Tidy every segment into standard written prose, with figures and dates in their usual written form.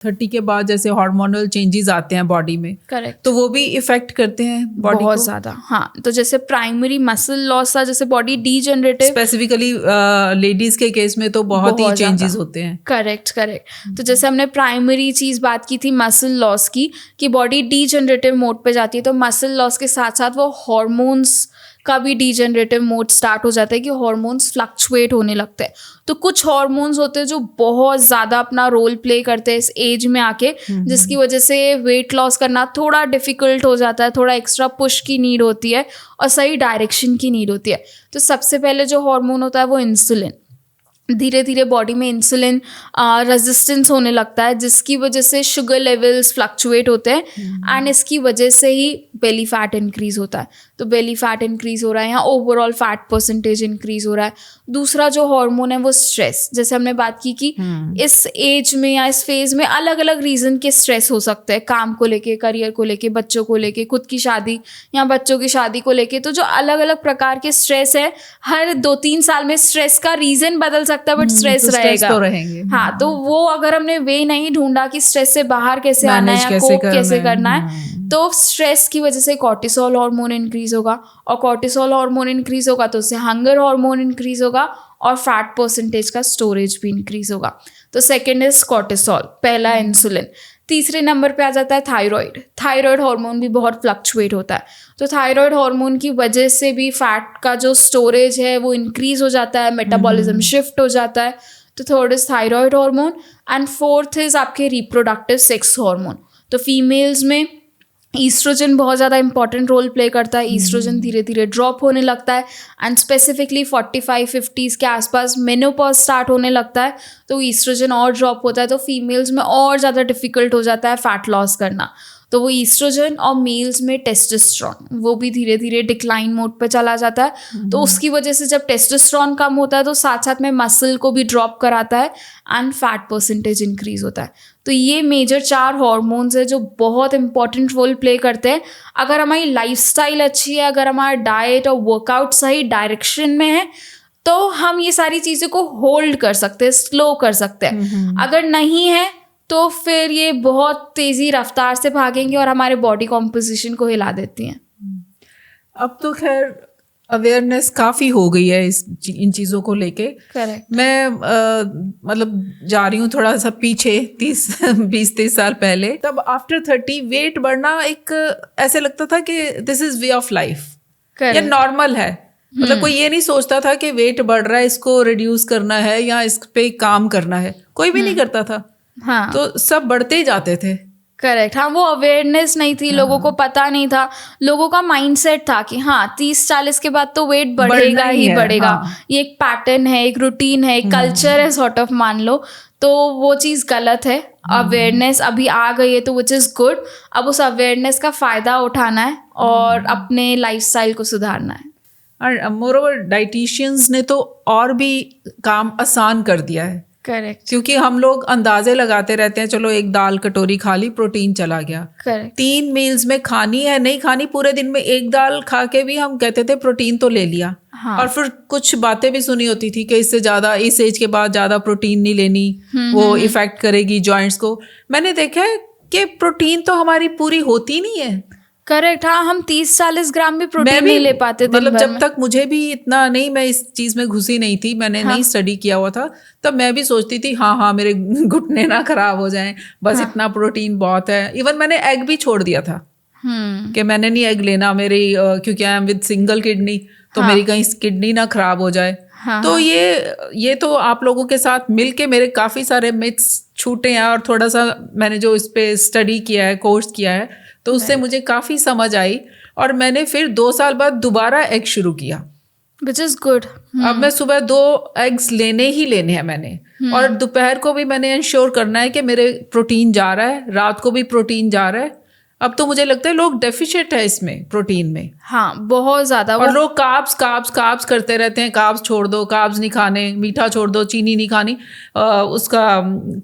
30 के बाद जैसे हार्मोनल चेंजेस आते हैं बॉडी में, करेक्ट, तो वो भी इफेक्ट करते हैं बॉडी को बहुत ज्यादा। हाँ, तो जैसे प्राइमरी मसल लॉस था, जैसे बॉडी डीजनरेटिव, स्पेसिफिकली लेडीज के केस में तो बहुत ही चेंजेस होते हैं। Correct correct. तो जैसे हमने प्राइमरी चीज बात की थी मसल लॉस की, कि बॉडी डीजनरेटिव मोड पे जाती है, तो मसल लॉस के साथ साथ वो हॉर्मोन्स का भी डीजनरेटिव मोड स्टार्ट हो जाता है, कि हॉर्मोन्स फ्लक्चुएट होने लगते हैं। तो कुछ हॉर्मोन्स होते हैं जो बहुत ज़्यादा अपना रोल प्ले करते हैं इस एज में आके, जिसकी वजह से वेट लॉस करना थोड़ा डिफिकल्ट हो जाता है, थोड़ा एक्स्ट्रा पुश की नीड होती है और सही डायरेक्शन की नीड होती है। तो सबसे पहले जो हार्मोन होता है वो इंसुलिन, धीरे धीरे बॉडी में इंसुलिन रेजिस्टेंस होने लगता है, जिसकी वजह से शुगर लेवल्स फ्लक्चुएट होते हैं एंड इसकी वजह से ही बेली फैट इंक्रीज होता है। तो बेली फैट इंक्रीज हो रहा है या ओवरऑल फैट परसेंटेज इंक्रीज हो रहा है। दूसरा जो हार्मोन है वो स्ट्रेस, जैसे हमने बात की कि इस एज में या इस फेज में अलग अलग रीजन के स्ट्रेस हो सकते हैं, काम को लेके, करियर को लेके, बच्चों को लेके, खुद की शादी या बच्चों की शादी को लेके। तो जो अलग अलग प्रकार के स्ट्रेस है, हर 2-3 साल में स्ट्रेस का रीजन बदल सकता है, बट स्ट्रेस तो रहेगा। तो रहेंगे। हाँ, तो वो अगर हमने वे नहीं ढूंढा कि स्ट्रेस से बाहर कैसे आना है या कोप कैसे करना है, तो स्ट्रेस की वजह से कॉर्टिसोल हार्मोन इंक्रीज होगा, और कॉर्टिसोल हार्मोन इंक्रीज होगा तो उससे हंगर हार्मोन इंक्रीज होगा और फैट परसेंटेज का स्टोरेज भी इंक्रीज होगा। तो सेकंड इज कॉर्टिसोल, पहला इंसुलिन। तीसरे नंबर पे आ जाता है थायराइड। थायराइड हार्मोन भी बहुत फ्लक्चुएट होता है, तो थायराइड हार्मोन की वजह से भी फैट का जो स्टोरेज है वो इंक्रीज हो जाता है, मेटाबॉलिज्म शिफ्ट हो जाता है। तो third is thyroid hormone and fourth is आपके रिप्रोडक्टिव सेक्स हार्मोन। तो फीमेल्स में ईस्ट्रोजन बहुत ज़्यादा इंपॉर्टेंट रोल प्ले करता है। ईस्ट्रोजन धीरे धीरे ड्रॉप होने लगता है एंड स्पेसिफिकली 45-50 के आसपास मेनोपॉज स्टार्ट होने लगता है, तो ईस्ट्रोजन और ड्रॉप होता है, तो फीमेल्स में और ज़्यादा डिफिकल्ट हो जाता है फैट लॉस करना। तो वो ईस्ट्रोजन और मेल्स में टेस्टोस्टेरोन वो भी धीरे धीरे डिक्लाइन मोड पे चला जाता है। तो उसकी वजह से जब टेस्टोस्टेरोन कम होता है तो साथ साथ में मसल को भी ड्रॉप कराता है एंड फैट परसेंटेज इंक्रीज होता है। तो ये मेजर 4 हॉर्मोन्स है जो बहुत इंपॉर्टेंट रोल प्ले करते हैं। अगर हमारी लाइफस्टाइल अच्छी है, अगर हमारा डाइट और वर्कआउट सही डायरेक्शन में है, तो हम ये सारी चीज़ों को होल्ड कर सकते हैं, स्लो कर सकते हैं। अगर नहीं है तो फिर ये बहुत तेज़ी रफ्तार से भागेंगे और हमारे बॉडी कॉम्पोजिशन को हिला देती हैं। अब तो खैर अवेयरनेस काफ़ी हो गई है इन चीज़ों को लेके। करेक्ट। मैं मतलब जा रही हूँ थोड़ा सा पीछे 20-30 साल पहले, तब आफ्टर 30 वेट बढ़ना एक ऐसे लगता था कि this is way of life, ये नॉर्मल है। मतलब कोई ये नहीं सोचता था कि वेट बढ़ रहा है, इसको रिड्यूस करना है या इस पे काम करना है, कोई भी नहीं करता था। हाँ, तो सब बढ़ते ही जाते थे। करेक्ट। हाँ, वो अवेयरनेस नहीं थी, लोगों को पता नहीं था। लोगों का माइंडसेट था कि हाँ 30-40 के बाद तो वेट बढ़ेगा ही बढ़ेगा। ये एक पैटर्न है, एक रूटीन है, एक कल्चर है सॉर्ट ऑफ, मान लो। तो वो चीज़ गलत है। अवेयरनेस अभी आ गई है तो विच इज़ गुड। अब उस अवेयरनेस का फ़ायदा उठाना है और अपने लाइफस्टाइल को सुधारना है। और मोरोवर डाइटिशियंस ने तो और भी काम आसान कर दिया है। करेक्ट। क्योंकि हम लोग अंदाजे लगाते रहते हैं, चलो एक दाल कटोरी खा ली, प्रोटीन चला गया। करेक्ट। 3 मील्स में खानी है नहीं खानी, पूरे दिन में एक दाल खा के भी हम कहते थे प्रोटीन तो ले लिया। हाँ। और फिर कुछ बातें भी सुनी होती थी कि इससे ज़्यादा, इस एज के बाद ज़्यादा प्रोटीन नहीं लेनी, वो इफेक्ट करेगी जॉइंट्स को। मैंने देखा है कि प्रोटीन तो हमारी पूरी होती नहीं है। करेक्ट। हाँ, हम 30-40 ग्राम भी प्रोटीन नहीं ले पाते थे। मतलब जब तक मुझे भी इतना नहीं, मैं इस चीज में घुसी नहीं थी, मैंने नहीं स्टडी किया हुआ था, तब मैं भी सोचती थी हाँ मेरे घुटने ना खराब हो जाएं, बस इतना प्रोटीन बहुत है। इवन मैंने एग भी छोड़ दिया था कि मैंने नहीं एग लेना, मेरी क्योंकि I am with single kidney, तो मेरी कहीं किडनी ना खराब हो जाए। तो ये तो आप लोगों के साथ मिलके मेरे काफी सारे मिथ्स छूटे हैं, और थोड़ा सा मैंने जो इस पे स्टडी किया है, कोर्स किया है, तो उससे मुझे काफ़ी समझ आई। और मैंने फिर 2 साल बाद दोबारा एग शुरू किया, विच इज़ गुड। अब मैं सुबह 2 एग्स लेने हैं मैंने, और दोपहर को भी मैंने इंश्योर करना है कि मेरे प्रोटीन जा रहा है, रात को भी प्रोटीन जा रहा है। अब तो मुझे लगता है लोग डेफिशिएंट है इसमें, प्रोटीन में। हाँ, बहुत ज़्यादा। और लोग कार्ब्स करते रहते हैं, कार्ब्स छोड़ दो, कार्ब्स नहीं खाने, मीठा छोड़ दो, चीनी नहीं खानी, उसका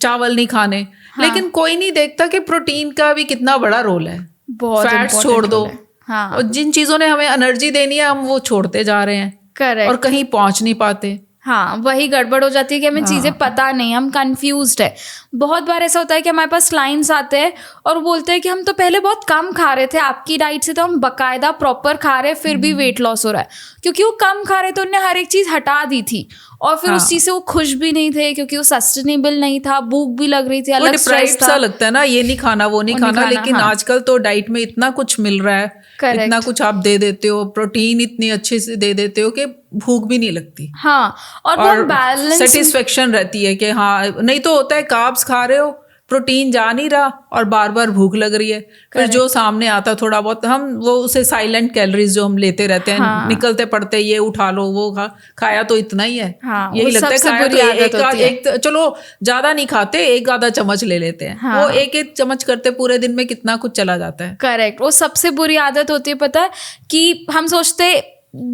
चावल नहीं खाने। लेकिन कोई नहीं देखता कि प्रोटीन का भी कितना बड़ा रोल है। फैट्स छोड़ दो। हाँ। और जिन चीज़ों ने हमें एनर्जी देनी है, हम वो छोड़ते जा रहे हैं। करेक्ट। और कहीं पहुंच नहीं पाते। हाँ, वही गड़बड़ हो जाती है कि हमें चीज़ें पता नहीं, हम कंफ्यूज्ड है। बहुत बार ऐसा होता है कि हमारे पास क्लाइंट्स आते हैं और वो बोलते हैं कि हम तो पहले बहुत कम खा रहे थे आपकी डाइट से, तो हम बकायदा प्रॉपर खा रहे हैं फिर भी वेट लॉस हो रहा है, क्योंकि वो कम खा रहे थे, उन्होंने हर एक चीज़ हटा दी थी और फिर उस चीज़ से वो खुश भी नहीं थे क्योंकि वो सस्टेनेबल नहीं था, भूख भी लग रही थी, अलग स्ट्रेस था। सा लगता है ना, ये नहीं खाना वो नहीं खाना, लेकिन आजकल तो डाइट में इतना कुछ मिल रहा है, इतना कुछ आप दे देते हो, प्रोटीन इतनी अच्छे से दे देते हो कि भूख भी नहीं लगती। हाँ, और बैलेंस सेटिस्फेक्शन रहती है कि हाँ, नहीं तो होता है कार्ब्स खा रहे हो, प्रोटीन जा नहीं रहा और बार बार भूख लग रही है, फिर जो सामने आता थोड़ा बहुत हम वो उसे साइलेंट कैलोरीज जो हम लेते रहते हैं, निकलते पड़ते ये उठा लो वो खाया तो इतना ही है, यही लगता है खाया तो एक चलो ज्यादा नहीं खाते, एक आधा चम्मच ले लेते हैं, वो एक चम्मच करते पूरे दिन में कितना कुछ चला जाता है। करेक्ट, वो सबसे बुरी आदत होती है, पता है कि हम सोचते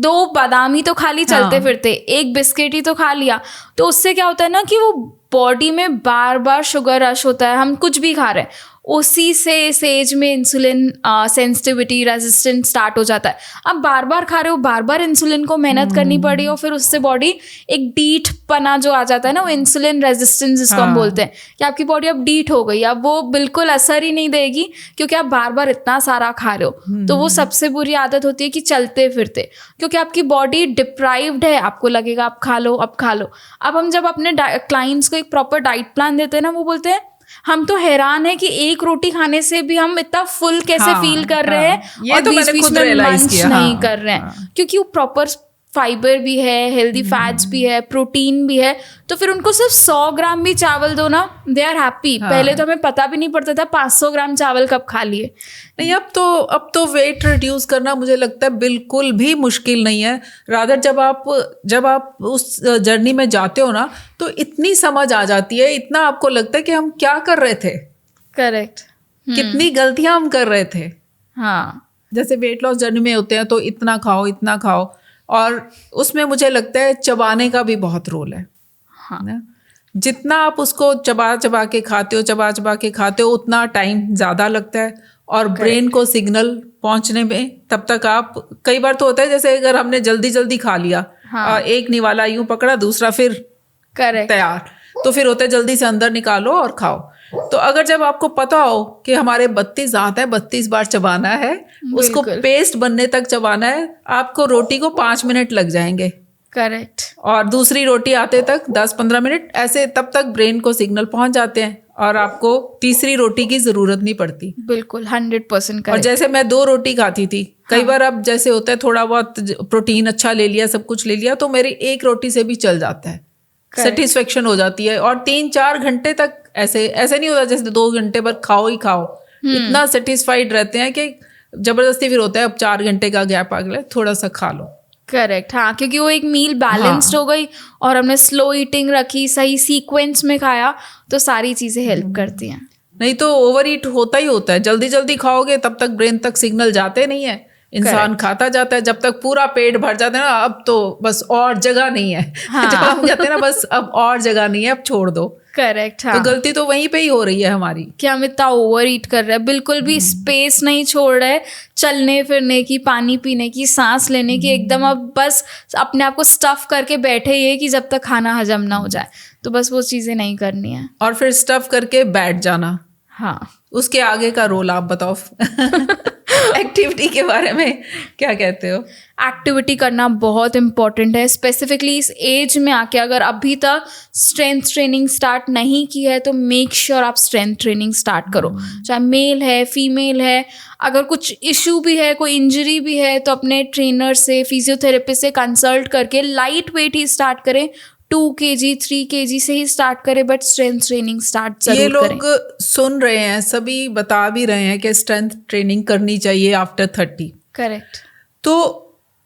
2 बादाम ही तो खा ली चलते फिरते, 1 बिस्किट ही तो खा लिया, तो उससे क्या होता है ना कि वो बॉडी में बार बार शुगर रश होता है, हम कुछ भी खा रहे हैं, उसी से इस एज में इंसुलिन सेंसिटिविटी रेजिस्टेंस स्टार्ट हो जाता है। अब बार बार खा रहे हो, बार बार इंसुलिन को मेहनत करनी पड़ी और फिर उससे बॉडी एक डीठ पना जो आ जाता है ना, वो इंसुलिन रेजिस्टेंस जिसको हम बोलते हैं, कि आपकी बॉडी अब डीठ हो गई, अब वो बिल्कुल असर ही नहीं देगी क्योंकि आप बार बार इतना सारा खा रहे हो। तो वो सबसे बुरी आदत होती है कि चलते फिरते, क्योंकि आपकी बॉडी डिप्राइव्ड है, आपको लगेगा आप खा लो अब खा लो। अब हम जब अपने क्लाइंट्स को एक प्रॉपर डाइट प्लान देते हैं ना, वो बोलते हैं हम तो हैरान है कि 1 रोटी खाने से भी हम इतना फुल कैसे फील कर रहे हैं और बीच में मंच नहीं कर रहे हैं, क्योंकि वो प्रॉपर फाइबर भी है, हेल्दी फैट्स भी है, प्रोटीन भी है, तो फिर उनको सिर्फ 100 ग्राम भी चावल दो ना, दे आर हैप्पी। पहले तो हमें पता भी नहीं पड़ता था 500 ग्राम चावल कब खा लिए। नहीं, अब तो वेट रिड्यूस करना मुझे लगता है बिल्कुल भी मुश्किल नहीं है। रादर जब आप उस जर्नी में जाते हो ना, तो इतनी समझ आ जाती है, इतना आपको लगता है कि हम क्या कर रहे थे, करेक्ट, कितनी गलतियां हम कर रहे थे। हाँ, जैसे वेट लॉस जर्नी में होते हैं तो इतना खाओ, और उसमें मुझे लगता है चबाने का भी बहुत रोल है। हाँ, जितना आप उसको चबा के खाते हो उतना टाइम ज़्यादा लगता है, और ब्रेन को सिग्नल पहुंचने में तब तक आप, कई बार तो होता है जैसे अगर हमने जल्दी खा लिया, एक निवाला यूं पकड़ा, दूसरा फिर तैयार, तो फिर होता है जल्दी से अंदर निकालो और खाओ। तो अगर जब आपको पता हो कि हमारे 32 दांत है, 32 बार चबाना है, उसको पेस्ट बनने तक चबाना है, आपको रोटी को 5 मिनट लग जाएंगे, करेक्ट, और दूसरी रोटी आते तक 10-15 मिनट, ऐसे तब तक ब्रेन को सिग्नल पहुंच जाते हैं और आपको तीसरी रोटी की जरूरत नहीं पड़ती। बिल्कुल 100% और जैसे मैं 2 रोटी खाती थी, कई बार अब जैसे होता है थोड़ा बहुत प्रोटीन अच्छा ले लिया, सब कुछ ले लिया, तो मेरी 1 रोटी से भी चल जाता है, सेटिस्फेक्शन हो जाती है। और 3-4 घंटे तक ऐसे नहीं होता जैसे 2 घंटे पर खाओ ही खाओ, इतना सेटिस्फाइड रहते हैं कि जबरदस्ती फिर होता है अब 4 घंटे का गैप आ गया, थोड़ा सा खा लो। करेक्ट, हाँ, क्योंकि वो एक मील बैलेंस्ड हो गई और हमने स्लो ईटिंग रखी, सही सीक्वेंस में खाया, तो सारी चीज़ें हेल्प करती हैं। नहीं तो ओवर ईट होता ही होता है, जल्दी खाओगे तब तक ब्रेन तक सिग्नल जाते नहीं है, इंसान खाता जाता है, जब तक पूरा पेट भर जाता है ना, अब तो बस और जगह नहीं है। जब हम कहते हैं ना बस अब और जगह नहीं है, अब छोड़ दो। करेक्ट, हाँ, तो गलती तो वहीं पे ही हो रही है हमारी कि हम इतना ओवर ईट कर रहे हैं, बिल्कुल भी स्पेस नहीं छोड़ रहे चलने फिरने की, पानी पीने की, सांस लेने की, एकदम अब बस अपने आप को स्टफ करके बैठे ये कि जब तक खाना हजम ना हो जाए, तो बस वो चीज़ें नहीं करनी है। और फिर स्टफ करके बैठ जाना, हाँ, उसके आगे का रोल आप बताओ। एक्टिविटी के बारे में क्या कहते हो? एक्टिविटी करना बहुत इम्पॉर्टेंट है, स्पेसिफिकली इस एज में आके। अगर अभी तक स्ट्रेंथ ट्रेनिंग स्टार्ट नहीं की है तो मेक श्योर आप स्ट्रेंथ ट्रेनिंग स्टार्ट करो, चाहे मेल है फीमेल है। अगर कुछ इशू भी है, कोई इंजरी भी है, तो अपने ट्रेनर से, फिजियोथेरेपिस्ट से कंसल्ट करके लाइट वेट ही स्टार्ट करें, 2 kg 3 kg से ही स्टार्ट करें, बट स्ट्रेंथ ट्रेनिंग स्टार्ट जरूर करें। ये लोग सुन रहे हैं, सभी बता भी रहे हैं कि स्ट्रेंथ ट्रेनिंग करनी चाहिए आफ्टर 30। करेक्ट। तो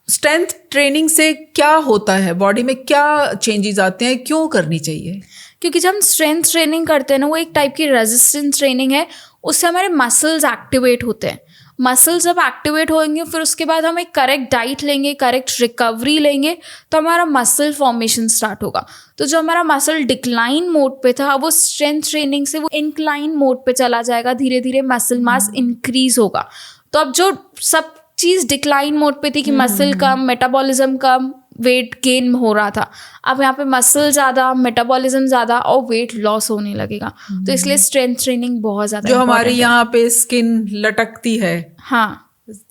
स्ट्रेंथ ट्रेनिंग से क्या होता है, बॉडी में क्या चेंजेस आते हैं, क्यों करनी चाहिए? क्योंकि जब हम स्ट्रेंथ ट्रेनिंग करते हैं ना, वो एक टाइप की रेजिस्टेंस ट्रेनिंग है, उससे हमारे मसल्स एक्टिवेट होते हैं। मसल्स जब एक्टिवेट होंगे, फिर उसके बाद हम एक करेक्ट डाइट लेंगे, करेक्ट रिकवरी लेंगे, तो हमारा मसल फॉर्मेशन स्टार्ट होगा। तो जो हमारा मसल डिक्लाइन मोड पे था, वो स्ट्रेंथ ट्रेनिंग से वो इंक्लाइन मोड पे चला जाएगा, धीरे धीरे मसल मास इंक्रीज होगा। तो अब जो सब चीज़ डिक्लाइन मोड पे थी कि मसल कम, मेटाबॉलिज्म कम, वेट गेन हो रहा था, अब यहाँ पे मसल ज़्यादा, मेटाबॉलिज्म ज़्यादा और वेट लॉस होने लगेगा। तो इसलिए स्ट्रेंथ ट्रेनिंग बहुत ज़्यादा जो हमारी यहाँ पे स्किन लटकती है, हाँ,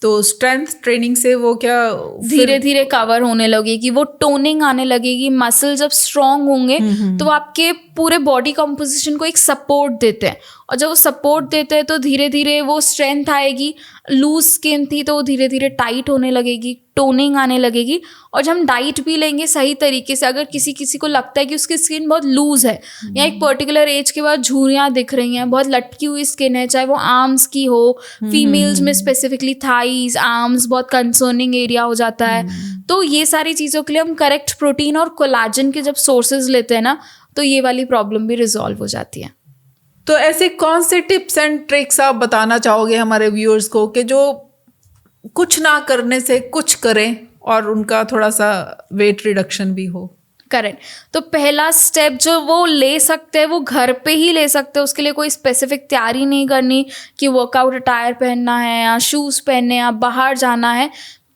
तो स्ट्रेंथ ट्रेनिंग से वो क्या धीरे धीरे कवर होने लगेगी, वो टोनिंग आने लगेगी। मसल जब स्ट्रांग होंगे तो वो आपके पूरे बॉडी कंपोजिशन को एक सपोर्ट देते हैं, और जब वो सपोर्ट देते हैं तो धीरे धीरे वो स्ट्रेंथ आएगी। लूज स्किन थी तो वो धीरे धीरे टाइट होने लगेगी, टोनिंग आने लगेगी। और जब हम डाइट भी लेंगे सही तरीके से, अगर किसी को लगता है कि उसकी स्किन बहुत लूज है या एक पर्टिकुलर एज के बाद झुर्रियाँ दिख रही हैं, बहुत लटकी हुई स्किन है, चाहे वो आर्म्स की हो, फीमेल्स में स्पेसिफिकली थाइज, आर्म्स बहुत कंसर्निंग एरिया हो जाता है, तो ये सारी चीज़ों के लिए हम करेक्ट प्रोटीन और कोलाजन के जब सोर्सेज लेते हैं ना, तो ये वाली प्रॉब्लम भी रिजॉल्व हो जाती है। तो ऐसे कौन से टिप्स एंड ट्रिक्स आप बताना चाहोगे हमारे व्यूअर्स को कि जो कुछ ना करने से कुछ करें और उनका थोड़ा सा वेट रिडक्शन भी हो? करेक्ट। तो पहला स्टेप जो वो ले सकते हैं वो घर पे ही ले सकते हैं, उसके लिए कोई स्पेसिफिक तैयारी नहीं करनी कि वर्कआउट अटायर पहनना है या शूज़ पहनने या बाहर जाना है।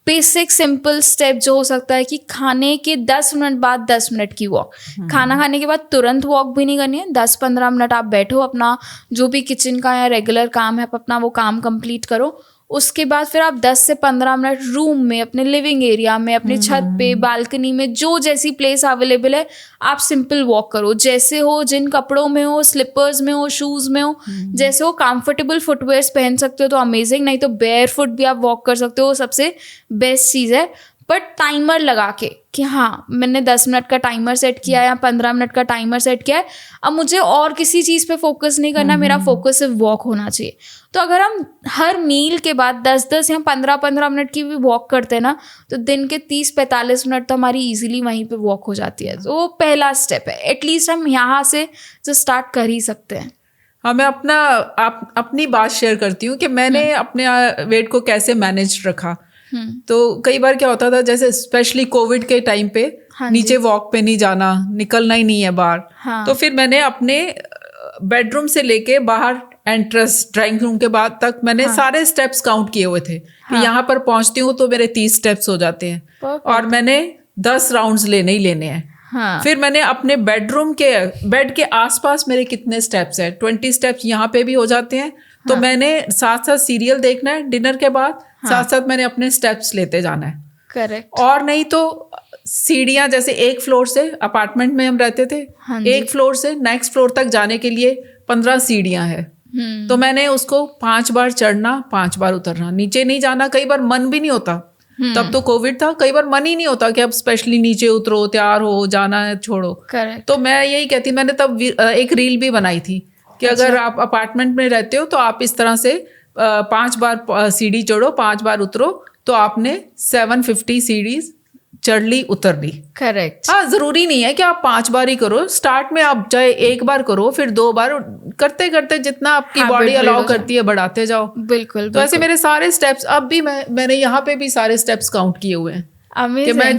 बेसिक सिंपल स्टेप जो हो सकता है कि खाने के 10 मिनट बाद 10 मिनट की वॉक। खाना खाने के बाद तुरंत वॉक भी नहीं करनी है, 10-15 मिनट आप बैठो, अपना जो भी किचन का या रेगुलर काम है आप अपना वो काम कंप्लीट करो। उसके बाद फिर आप 10 से 15 मिनट रूम में, अपने लिविंग एरिया में, अपने छत पे, बालकनी में, जो जैसी प्लेस अवेलेबल है आप सिंपल वॉक करो। जैसे हो, जिन कपड़ों में हो, स्लीपर्स में हो, शूज़ में हो, जैसे हो। कंफर्टेबल फुटवेयर्स पहन सकते हो तो अमेजिंग, नहीं तो बेयर फुट भी आप वॉक कर सकते हो, सबसे बेस्ट चीज़ है। बट टाइमर लगा के कि हाँ मैंने 10 मिनट का टाइमर सेट किया या 15 मिनट का टाइमर सेट किया है, अब मुझे और किसी चीज़ पे फोकस नहीं करना, मेरा फोकस सिर्फ वॉक होना चाहिए। तो अगर हम हर मील के बाद 10-10 या 15-15 मिनट की भी वॉक करते हैं ना, तो दिन के 30-45 मिनट तो हमारी इजीली वहीं पे वॉक हो जाती है। तो वो पहला स्टेप है, एटलीस्ट हम यहाँ से जो स्टार्ट कर ही सकते हैं। हाँ, मैं अपनी बात शेयर करती हूँ कि मैंने अपने वेट को कैसे मैनेज रखा। तो कई बार क्या होता था, जैसे स्पेशली कोविड के टाइम पे नीचे वॉक पे नहीं जाना, निकलना ही नहीं है बाहर, तो फिर मैंने अपने बेडरूम से लेके बाहर एंट्रेंस ड्राइंग रूम के बाद तक मैंने सारे स्टेप्स काउंट किए हुए थे कि यहाँ पर पहुंचती हूँ तो मेरे 30 स्टेप्स हो जाते हैं और मैंने 10 राउंड्स लेने ही लेने हैं। फिर मैंने अपने बेडरूम के बेड के आसपास मेरे कितने स्टेप्स हैं, 20 स्टेप्स यहाँ पे भी हो जाते हैं। तो मैंने साथ साथ सीरियल देखना है डिनर के बाद, साथ साथ मैंने अपने स्टेप्स लेते जाना है। करेक्ट। और नहीं तो सीढ़ियाँ, जैसे एक फ्लोर से, अपार्टमेंट में हम रहते थे, एक फ्लोर से नेक्स्ट फ्लोर तक जाने के लिए 15 सीढ़ियाँ है, तो मैंने उसको 5 बार चढ़ना, 5 बार उतरना, नीचे नहीं जाना। कई बार मन भी नहीं होता, तब तो कोविड था, कई बार मन ही नहीं होता कि अब स्पेशली नीचे उतरो, तैयार हो, जाना है, छोड़ो। करेक्ट। तो मैं यही कहती, मैंने तब एक रील भी बनाई थी कि अगर आप अपार्टमेंट में रहते हो तो आप इस तरह से 5 बार सीढ़ी चढ़ो, 5 बार उतरो, तो आपने 750 सीढ़ी चढ़ ली, उतर ली। करेक्ट। हाँ, जरूरी नहीं है कि आप 5 बार ही करो। स्टार्ट में आप चाहे 1 बार करो, फिर 2 बार, करते करते जितना आपकी बॉडी अलाउ करती है बढ़ाते जाओ। बिल्कुल। तो ऐसे मेरे सारे स्टेप्स, अब भी मैंने यहाँ पे भी सारे स्टेप्स काउंट किए हुए हैं कि मैं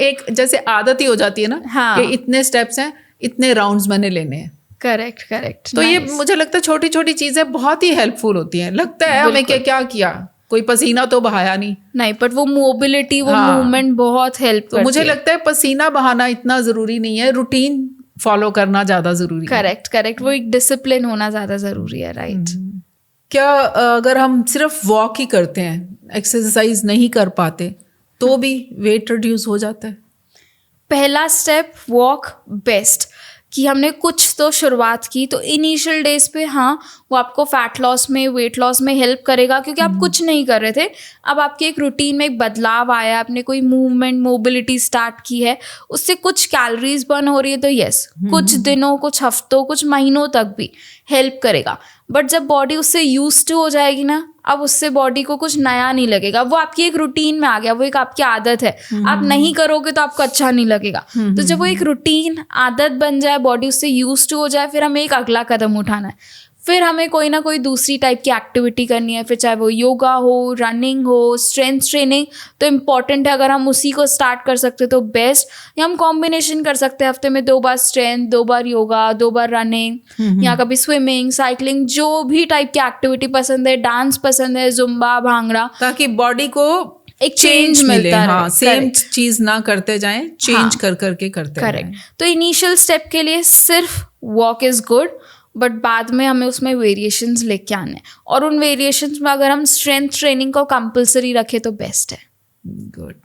एक जैसे आदत ही हो जाती है ना कि इतने स्टेप्स हैं, इतने राउंड्स मैंने लेने हैं। Correct correct. तो ये मुझे लगता है छोटी छोटी चीजें बहुत ही हेल्पफुल होती हैं। लगता है हमें क्या किया, कोई पसीना तो बहाया नहीं, बट वो मोबिलिटी, वो मूवमेंट बहुत हेल्प करती है। मुझे लगता है पसीना बहाना इतना जरूरी नहीं है, रूटीन फॉलो करना ज्यादा जरूरी है। करेक्ट। वो एक डिसिप्लिन होना ज्यादा जरूरी है। राइट। क्या अगर हम सिर्फ वॉक ही करते हैं, एक्सरसाइज नहीं कर पाते, तो भी वेट रिड्यूस हो जाता है? पहला स्टेप वॉक बेस्ट, कि हमने कुछ तो शुरुआत की, तो इनिशियल डेज पे हाँ वो आपको फैट लॉस में, वेट लॉस में हेल्प करेगा, क्योंकि आप कुछ नहीं कर रहे थे। अब आपके एक रूटीन में एक बदलाव आया, आपने कोई मूवमेंट, मोबिलिटी स्टार्ट की है, उससे कुछ कैलोरीज बर्न हो रही है, तो यस कुछ दिनों, कुछ हफ्तों, कुछ महीनों तक भी हेल्प करेगा। बट जब बॉडी उससे यूज्ड टू हो जाएगी ना, अब उससे बॉडी को कुछ नया नहीं लगेगा, वो आपकी एक रूटीन में आ गया, वो एक आपकी आदत है, आप नहीं करोगे तो आपको अच्छा नहीं लगेगा। तो जब वो एक रूटीन आदत बन जाए, बॉडी उससे यूज्ड टू हो जाए, फिर हमें एक अगला कदम उठाना है। फिर हमें कोई ना कोई दूसरी टाइप की एक्टिविटी करनी है, फिर चाहे वो योगा हो, रनिंग हो, स्ट्रेंथ ट्रेनिंग, तो इम्पॉर्टेंट है। अगर हम उसी को स्टार्ट कर सकते तो बेस्ट, या हम कॉम्बिनेशन कर सकते हैं, हफ्ते में 2 बार स्ट्रेंथ, 2 बार योगा, 2 बार रनिंग, या कभी स्विमिंग, साइकिलिंग, जो भी टाइप की एक्टिविटी पसंद है, डांस पसंद है, जुम्बा, भांगड़ा, ताकि बॉडी को एक चेंज मिलता है। हाँ, सेम चीज ना करते जाएं, चेंज कर करके करते रहें। करेक्ट। तो इनिशियल स्टेप के लिए सिर्फ वॉक इज गुड, बट बाद में हमें उसमें वेरिएशंस लेके आने हैं, और उन वेरिएशंस में अगर हम स्ट्रेंथ ट्रेनिंग को कंपलसरी रखें तो बेस्ट है। गुड।